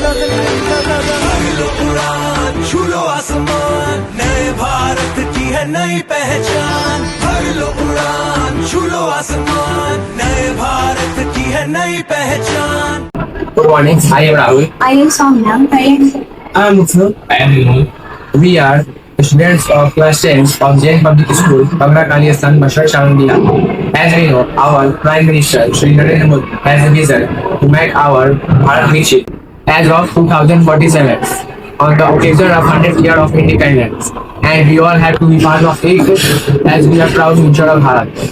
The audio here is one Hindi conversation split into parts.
लो उड़ान, छू लो आसमान, नए भारत की है नई पहचान। भर लो उड़ान, छू लो आसमान, नए भारत की है नई पहचान। Good morning. I am Rahul. I am Soumya. I am Muthu. I am Vinod. We are students of class 10 of Jain Public School, Bagra Kaliastan, Bashar Sharandia. As we know, our Prime Minister, Shri Narendra Modi, has a vision to make our Bharat Viksit as of 2047 on the occasion of 100th year of independence. And we all have to be part of it as we are proud future of Bharat.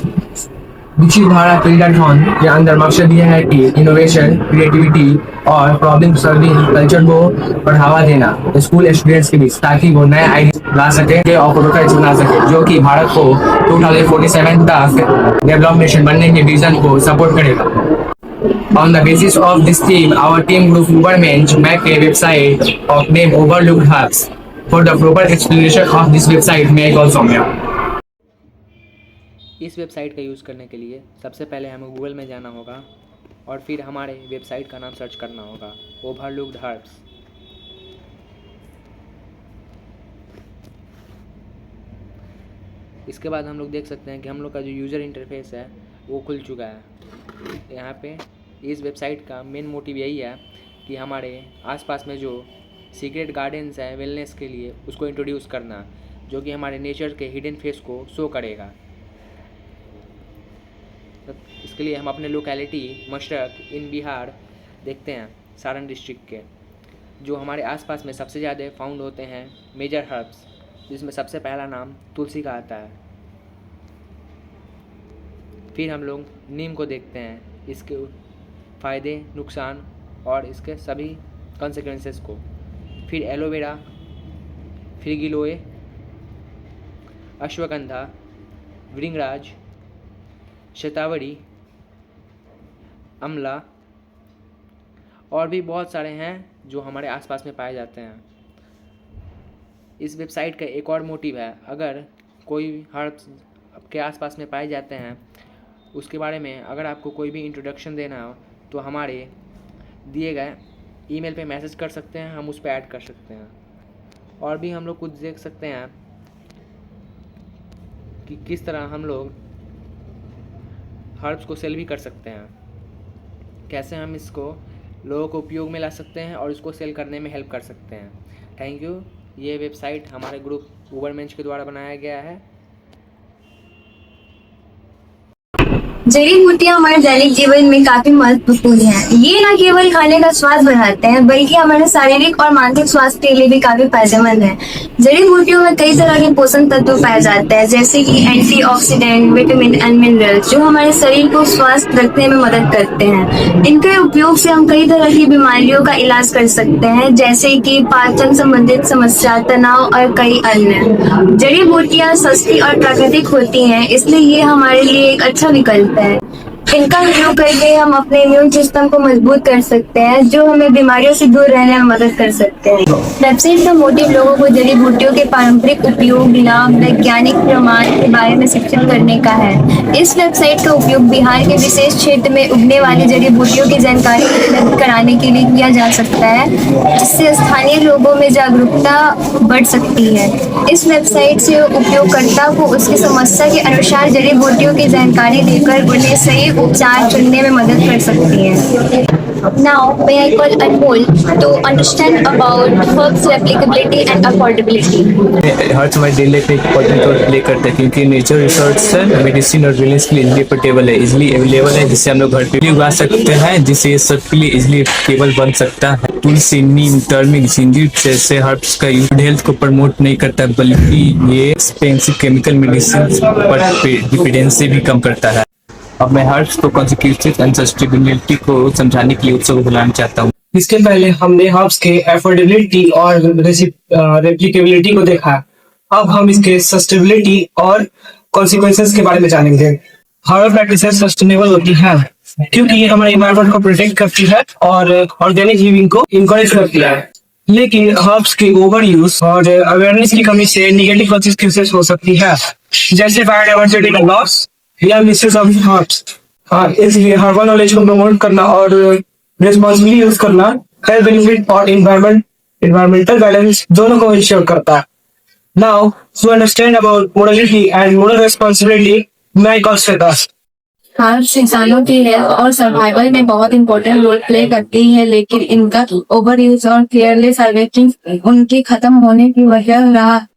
विकसित भारत पीढ़ाथॉन के अंदर मकसद यह है कि इनोवेशन, क्रिएटिविटी और प्रॉब्लम सॉल्विंग कल्चर को बढ़ावा देना स्कूल स्टूडेंट्स के बीच, ताकि वो नए आइडिया ला सके और प्रोडक्ट बना सके जो कि भारत को 2047 तक डेवलप नेशन बनने के विजन को सपोर्ट करेगा। On the basis of this theme, our team group Ubermensch make a website of name Overlooked Hubs. For the proper explanation of this website, may I call Soumya. इस वेबसाइट का यूज़ करने के लिए सबसे पहले हमें गूगल में जाना होगा और फिर हमारे वेबसाइट का नाम सर्च करना होगा ओवरलुक्ड हर्ब्स। इसके बाद हम लोग देख सकते हैं कि हम लोग का जो यूज़र इंटरफेस है वो खुल चुका है। यहाँ पे इस वेबसाइट का मेन मोटिव यही है कि हमारे आसपास में जो सीक्रेट गार्डन्स हैं वेलनेस के लिए उसको इंट्रोड्यूस करना, जो कि हमारे नेचर के हिडन फेस को शो करेगा। इसके लिए हम अपने लोकेलिटी मशरक इन बिहार देखते हैं, सारण डिस्ट्रिक्ट के, जो हमारे आसपास में सबसे ज़्यादा फाउंड होते हैं मेजर हर्ब्स, जिसमें सबसे पहला नाम तुलसी का आता है। फिर हम लोग नीम को देखते हैं, इसके फ़ायदे, नुकसान और इसके सभी कॉन्सिक्वेंसेस को। फिर एलोवेरा, फिर गिलोय, अश्वगंधा, भृंगराज, शतावरी, अमला और भी बहुत सारे हैं जो हमारे आसपास में पाए जाते हैं। इस वेबसाइट का एक और मोटिव है, अगर कोई हर्ब्स आपके आसपास में पाए जाते हैं उसके बारे में अगर आपको कोई भी इंट्रोडक्शन देना हो तो हमारे दिए गए ईमेल पे मैसेज कर सकते हैं, हम उस पर ऐड कर सकते हैं। और भी हम लोग कुछ देख सकते हैं कि किस तरह हम लोग हर्ब्स को सेल भी कर सकते हैं, कैसे हम इसको लोगों को उपयोग में ला सकते हैं और इसको सेल करने में हेल्प कर सकते हैं। Thank you. ये वेबसाइट हमारे ग्रुप उबरमेंच के द्वारा बनाया गया है। जड़ी बूटियां हमारे दैनिक जीवन में काफी महत्वपूर्ण हैं। ये न केवल खाने का स्वाद बढ़ाते हैं बल्कि हमारे शारीरिक और मानसिक स्वास्थ्य के लिए भी काफी फायदेमंद है। जड़ी बूटियों में कई तरह के पोषण तत्व पाए जाते हैं, जैसे कि एंटीऑक्सीडेंट, विटामिन एंड मिनरल्स, जो हमारे शरीर को स्वस्थ रखने में मदद करते हैं। इनके उपयोग से हम कई तरह की बीमारियों का इलाज कर सकते हैं, जैसे कि पाचन संबंधित समस्या, तनाव और कई अन्य। जड़ी बूटियां सस्ती और प्राकृतिक होती हैं, इसलिए ये हमारे लिए एक अच्छा विकल्प है। इनका उपयोग करके हम अपने इम्यून सिस्टम को मजबूत कर सकते हैं, जो हमें बीमारियों से दूर रहने में मदद कर सकते हैं। वेबसाइट का मोटिव लोगों को जड़ी बूटियों के पारंपरिक उपयोग, लाभ, वैज्ञानिक प्रमाण के बारे में शिक्षित करने का है। इस वेबसाइट का उपयोग बिहार के विशेष क्षेत्र में उगने वाली जड़ी बूटियों की जानकारी उपलब्ध कराने के लिए किया जा सकता है, जिससे स्थानीय लोगों में जागरूकता बढ़ सकती है। इस वेबसाइट से उपयोगकर्ता को उसकी समस्या के अनुसार जड़ी बूटियों की जानकारी देकर उन्हें सही उपचार चुनने में मदद कर सकती है। Now, may I call Anmol to understand about herbs applicability and affordability? Herbs हमारे डेली लाइफ में इम्पोर्टेंट रोल प्ले करते हैं, क्योंकि नेचर रिसोर्स है, मेडिसिन और वेलनेस के लिए इजिली पोर्टेबल है, इजिली अवेलेबल है, जिससे हम लोग घर पे भी उगा सकते हैं, जिससे ये सब के लिए इजिली टेबल बन सकता है। तुलसी, नीम, टर्मिक, जिंजीर जैसे हर्ब्स का यूज हेल्थ को प्रमोट नहीं करता, बल्कि ये एक्सपेंसिव केमिकल मेडिसिन पर डिपेंडेंसी भी कम करता है। अब मैं हर्ब्स को कॉन्सिक्वेंसेस एंड सस्टेनेबिलिटी को समझाने के लिए उत्सव बुलाना चाहता हूँ। इसके पहले हमने हर्ब्स के एफोर्डेबिलिटी और रेप्लिकेबिलिटी को देखा। अब हम इसके सस्टेनेबिलिटी और कॉन्सिक्वेंसेस के बारे में जानेंगे। हर्बल प्रैक्टिसेस सस्टेनेबल होती है क्योंकि ये हमारे एनवायरनमेंट को प्रोटेक्ट करती है और ऑर्गेनिक लिविंग को इनकरेज करती है। लेकिन हर्ब्स की ओवर यूज और अवेयरनेस की कमी से निगेटिव कॉन्सिक्वेंसेस हो सकती है, जैसे बायोडाइवर्सिटी लॉस या मिसयूज ऑफ हर्ब्स। इसलिए हर्बल नॉलेज को प्रमोट करना और रिस्पॉन्सिबली यूज करना हेल्थ बेनिफिट और इन्वायरमेंटल बैलेंस दोनों को इंश्योर करता है। Now to understand about morality and moral responsibility, मैं कॉन्स हार्ब्स इंसानों की हेल्थ और सर्वाइवल में बहुत इंपॉर्टेंट रोल प्ले करती है, लेकिन इनका ओवर यूज और केयरलेस हार्वेस्टिंग उनकी खत्म होने की वजह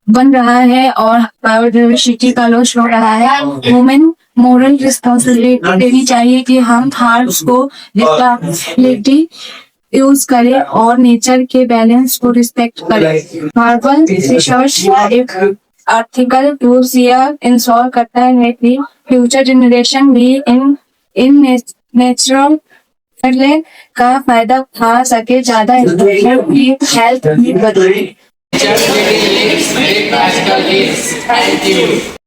बन रहा है और बायोडाइवर्सिटी का लॉस हो रहा है। वुमेन मोरल रिस्पॉन्सिबिलिटी देनी चाहिए कि हम हार्ब्स को रिस्पॉन्सिबिलिटी यूज करें और नेचर के बैलेंस को रिस्पेक्ट करें। हार्बल रिसर्च एक आर्थिकल टूल्स या इंश्योर करता है कि फ्यूचर जनरेशन भी इन नेचुरल का फायदा उठा सके, ज्यादा हेल्थ भी बढ़े।